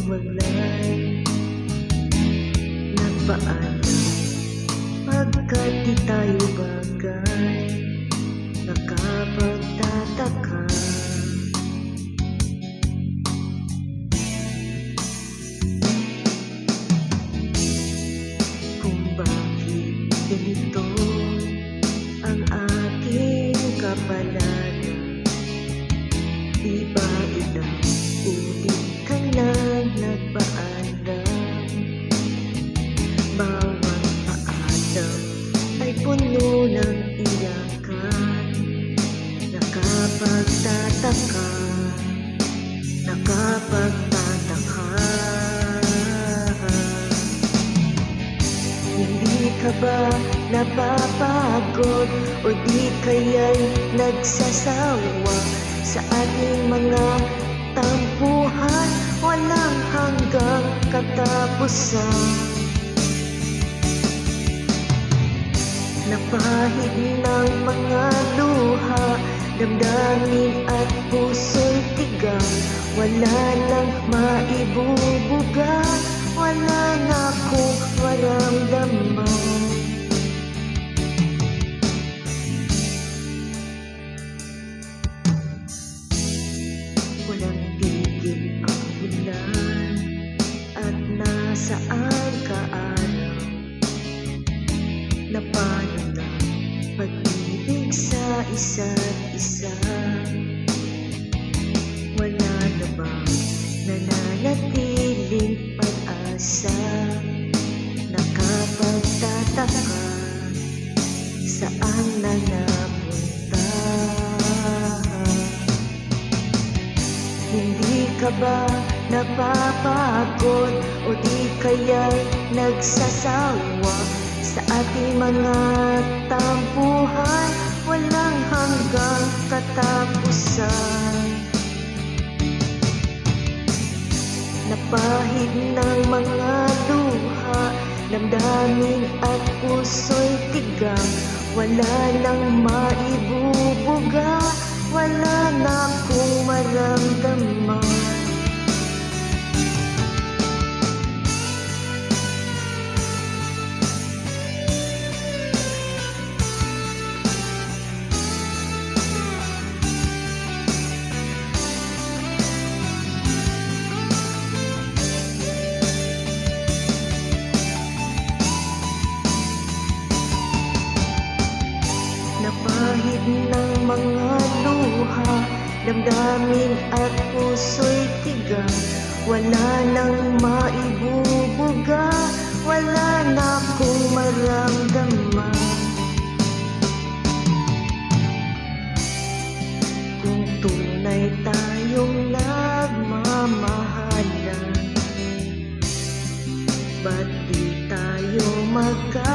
humaglay. Nagpaalam pagkat di tayo bagay. Nakapagtataka kung bakit ganito ang ating kapalaran. Di ba ilang ulit ka lang nagpaalam? Bawat paalam ay puno ng iyakan. Nakapagtataka, nakapagtataka. Hindi ka ba napapagod o di kaya'y nagsasawa sa ating mga tampuhan? Walang hanggang katapusan. Napahid ng mga luha, damdamin at puso'y tigang. Wala nang maibubuga, wala na akong maramdaman. Walang tigil ang ulan at nasaan ka araw. Na paano na pag-ibig sa isa't isa? Wala na bang nananatiling pag-asa? Nakapagtataka, saan na napunta? Hindi ka ba napapagod o di kaya'y nagsasawa sa ating mga tampuhan? Walang hanggang katapusan. Napahid ng mga luha, damdamin at puso'y tigang. Wala nang maibubuga, wala na akong maramdaman. Napahid ng mga luha, damdamin at puso'y tigang. Wala nang maibubuga, wala na akong maramdaman. Kung tunay tayong nagmamahalan, ba't di tayo magkasundo?